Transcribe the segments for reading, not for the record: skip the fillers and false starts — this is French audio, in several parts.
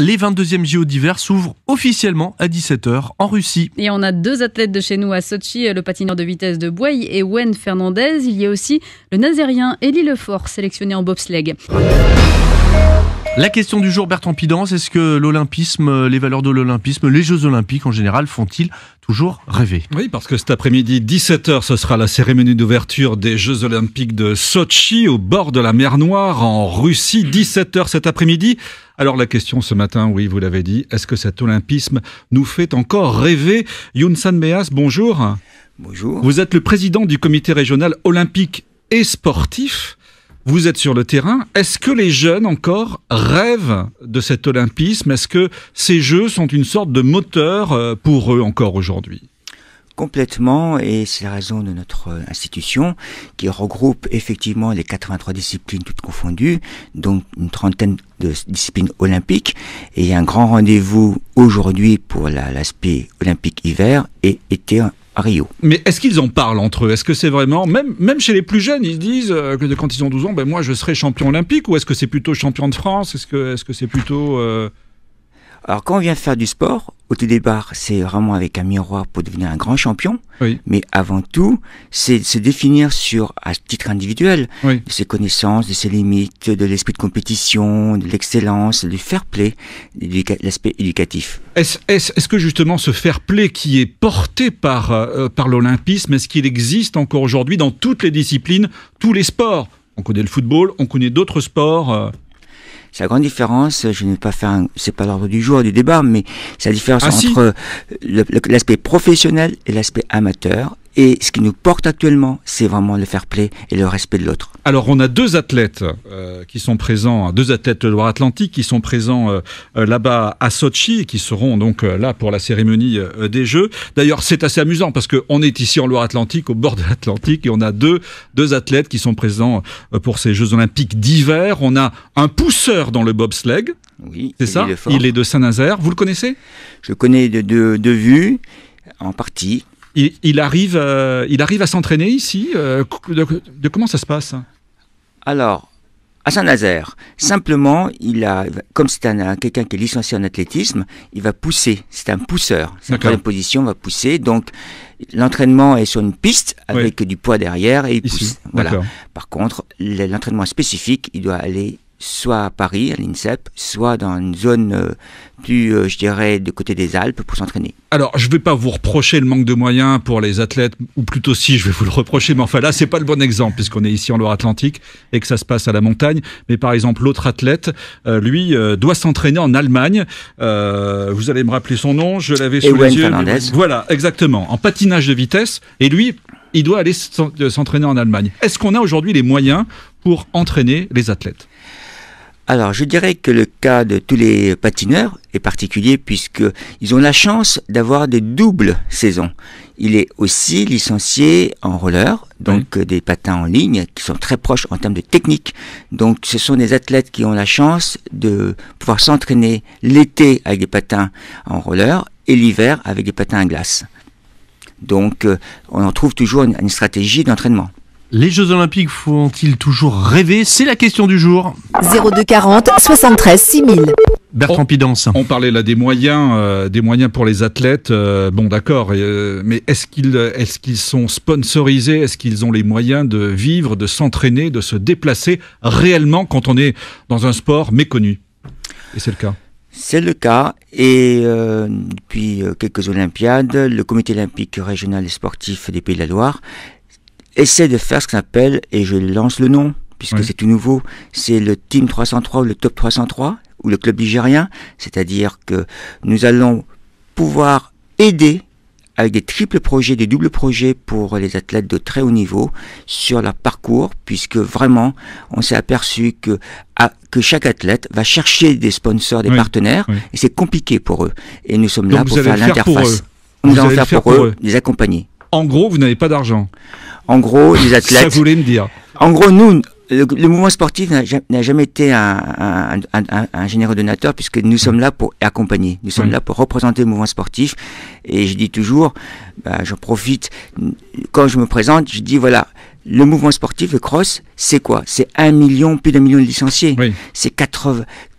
Les 22e JO d'hiver s'ouvrent officiellement à 17h en Russie. Et on a deux athlètes de chez nous à Sotchi, le patineur de vitesse de Bouaille et Wen Fernandez. Il y a aussi le Nazérien Élie Lefort, sélectionné en bobsleigh. La question du jour, Bertrand Pidance, est-ce que l'olympisme, les valeurs de l'olympisme, les Jeux olympiques en général font-ils toujours rêver? Oui, parce que cet après-midi, 17h, ce sera la cérémonie d'ouverture des Jeux olympiques de Sotchi, au bord de la mer Noire, en Russie, 17h cet après-midi. Alors la question ce matin, oui, vous l'avez dit, est-ce que cet olympisme nous fait encore rêver? Younsan Meas, bonjour. Bonjour. Vous êtes le président du comité régional olympique et sportif. Vous êtes sur le terrain. Est-ce que les jeunes encore rêvent de cet olympisme? Est-ce que ces Jeux sont une sorte de moteur pour eux encore aujourd'hui? Complètement, et c'est la raison de notre institution qui regroupe effectivement les 83 disciplines toutes confondues, donc une trentaine de disciplines olympiques, et il y a un grand rendez-vous aujourd'hui pour l'aspect olympique hiver et été à Rio. Mais est-ce qu'ils en parlent entre eux? Est-ce que c'est vraiment, même chez les plus jeunes, ils se disent que quand ils ont 12 ans, ben moi je serai champion olympique, ou est-ce que c'est plutôt champion de France? Est-ce que c'est plutôt... Alors quand on vient faire du sport, au tout départ, c'est vraiment avec un miroir pour devenir un grand champion. Oui. Mais avant tout, c'est se définir à titre individuel, Oui. de ses connaissances, de ses limites, de l'esprit de compétition, de l'excellence, du fair play, l'aspect éducatif. Est-ce que justement ce fair play qui est porté par l'olympisme, est-ce qu'il existe encore aujourd'hui dans toutes les disciplines, tous les sports? On connaît le football, on connaît d'autres sports. C'est la grande différence, je ne vais pas faire, c'est pas l'ordre du jour du débat, mais c'est la différence entre l'aspect professionnel et l'aspect amateur. Et ce qui nous porte actuellement, c'est vraiment le fair play et le respect de l'autre. Alors, on a deux athlètes qui sont présents, deux athlètes de Loire-Atlantique qui sont présents là-bas à Sotchi et qui seront donc là pour la cérémonie des Jeux. D'ailleurs, c'est assez amusant parce qu'on est ici en Loire-Atlantique, au bord de l'Atlantique, et on a deux athlètes qui sont présents pour ces Jeux olympiques d'hiver. On a un pousseur dans le bobsleigh. Oui, c'est ça. Il est de Saint-Nazaire. Vous le connaissez? Je connais de vue, en partie. Il arrive à s'entraîner ici. De comment ça se passe? Alors, à Saint-Nazaire, simplement, comme c'est quelqu'un qui est licencié en athlétisme, il va pousser. C'est un pousseur. Sa troisième position va pousser. Donc, l'entraînement est sur une piste avec du poids derrière et il pousse. Voilà. Par contre, l'entraînement spécifique, il doit aller soit à Paris, à l'INSEP, soit dans une zone plus, je dirais, de côté des Alpes pour s'entraîner. Alors, je ne vais pas vous reprocher le manque de moyens pour les athlètes, ou plutôt si, je vais vous le reprocher, mais enfin là, c'est pas le bon exemple, puisqu'on est ici en Loire-Atlantique et que ça se passe à la montagne. Mais par exemple, l'autre athlète, lui, doit s'entraîner en Allemagne. Vous allez me rappeler son nom, je l'avais sous les yeux. Fernandez. Voilà, exactement, en patinage de vitesse. Et lui, il doit aller s'entraîner en Allemagne. Est-ce qu'on a aujourd'hui les moyens pour entraîner les athlètes? Alors, je dirais que le cas de tous les patineurs est particulier puisqu'ils ont la chance d'avoir des doubles saisons. Il est aussi licencié en roller, donc des patins en ligne qui sont très proches en termes de technique. Donc, ce sont des athlètes qui ont la chance de pouvoir s'entraîner l'été avec des patins en roller et l'hiver avec des patins à glace. Donc, on en trouve toujours une stratégie d'entraînement. Les Jeux olympiques font-ils toujours rêver? C'est la question du jour. 02 40 73 6000. Bertrand Pidance. On parlait là des moyens pour les athlètes. Bon, d'accord, mais est-ce qu'ils sont sponsorisés? Est-ce qu'ils ont les moyens de vivre, de s'entraîner, de se déplacer réellement quand on est dans un sport méconnu? Et c'est le cas. C'est le cas, et depuis quelques Olympiades, le comité olympique régional et sportif des Pays de la Loire essaie de faire ce qu'on appelle, et je lance le nom, puisque c'est tout nouveau, c'est le Team 303 ou le Top 303, ou le club ligérien, c'est-à-dire que nous allons pouvoir aider avec des triples projets, des doubles projets pour les athlètes de très haut niveau sur leur parcours, puisque vraiment, on s'est aperçu que chaque athlète va chercher des sponsors, des partenaires, et c'est compliqué pour eux. Et nous sommes là pour faire l'interface. Nous allons faire pour eux, les accompagner. En gros, vous n'avez pas d'argent. En gros, les athlètes... Ça voulait me dire. En gros, nous, le mouvement sportif n'a jamais été un généreux donateur, puisque nous sommes là pour accompagner. Nous sommes là pour représenter le mouvement sportif. Et je dis toujours, j'en profite, quand je me présente, je dis voilà, Le mouvement sportif, le cross, c'est quoi? C'est plus d'1 million de licenciés. Oui. C'est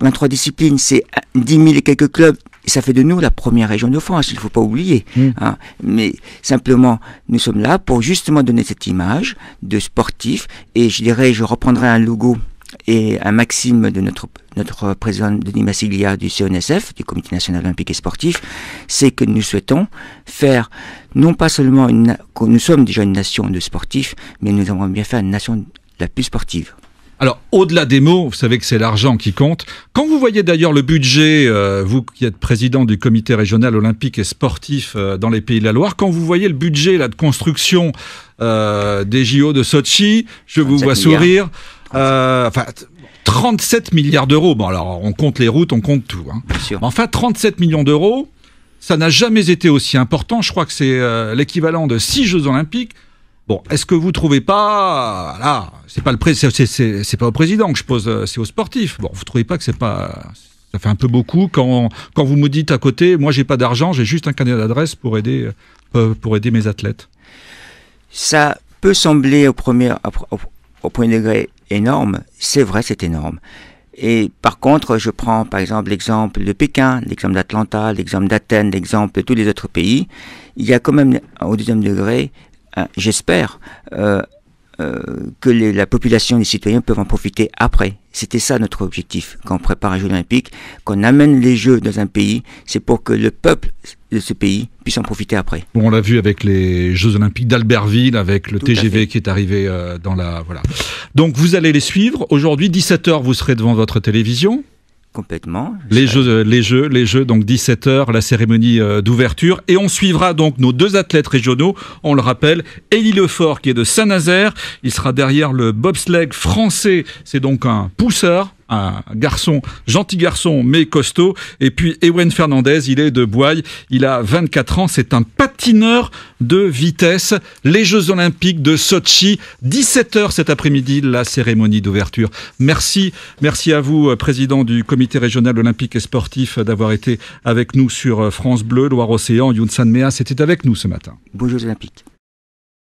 23 disciplines, c'est 10 000 et quelques clubs. Et ça fait de nous la première région de France, il ne faut pas oublier. Hein. Mais simplement, nous sommes là pour justement donner cette image de sportif. Et je reprendrai un logo et un maxime de notre président Denis Massiglia du CNSF, du Comité national olympique et sportif, c'est que nous souhaitons faire, non pas seulement nous sommes déjà une nation de sportifs, mais nous avons bien faire une nation la plus sportive. Alors, au-delà des mots, vous savez que c'est l'argent qui compte. Quand vous voyez d'ailleurs le budget, vous qui êtes président du comité régional olympique et sportif dans les Pays de la Loire, quand vous voyez le budget là, de construction des JO de Sotchi, je vous vois sourire. 37 milliards d'euros. Bon, alors, on compte les routes, on compte tout. Hein. Bien sûr. Enfin, 37 millions d'euros, ça n'a jamais été aussi important. Je crois que c'est l'équivalent de 6 Jeux Olympiques. Bon, est-ce que vous trouvez pas, là, c'est pas au président que je pose, c'est aux sportifs. Bon, vous trouvez pas que ça fait un peu beaucoup quand vous me dites à côté, moi j'ai pas d'argent, j'ai juste un carnet d'adresse pour aider mes athlètes. Ça peut sembler au premier degré énorme, c'est vrai, c'est énorme. Et par contre, je prends par exemple l'exemple de Pékin, l'exemple d'Atlanta, l'exemple d'Athènes, l'exemple de tous les autres pays. Il y a quand même au deuxième degré, j'espère que la population, les citoyens peuvent en profiter après. C'était ça notre objectif quand on prépare un jeu olympique, qu'on amène les jeux dans un pays, c'est pour que le peuple de ce pays puisse en profiter après. Bon, on l'a vu avec les Jeux Olympiques d'Albertville, avec le Tout TGV qui est arrivé dans la... Voilà. Donc vous allez les suivre. Aujourd'hui, 17h, vous serez devant votre télévision. Complètement. Les jeux, donc 17h, la cérémonie d'ouverture. Et on suivra donc nos 2 athlètes régionaux. On le rappelle, Élie Lefort qui est de Saint-Nazaire. Il sera derrière le bobsleigh français. C'est donc un pousseur, un garçon, gentil garçon, mais costaud. Et puis Ewen Fernandez, il est de Boye. Il a 24 ans. C'est un patineur de vitesse. Les Jeux Olympiques de Sotchi. 17h cet après-midi, la cérémonie d'ouverture. Merci à vous, président du comité régional olympique et sportif, d'avoir été avec nous sur France Bleu, Loire-Océan. Youn San Mea, c'était avec nous ce matin. Beaux Jeux Olympiques.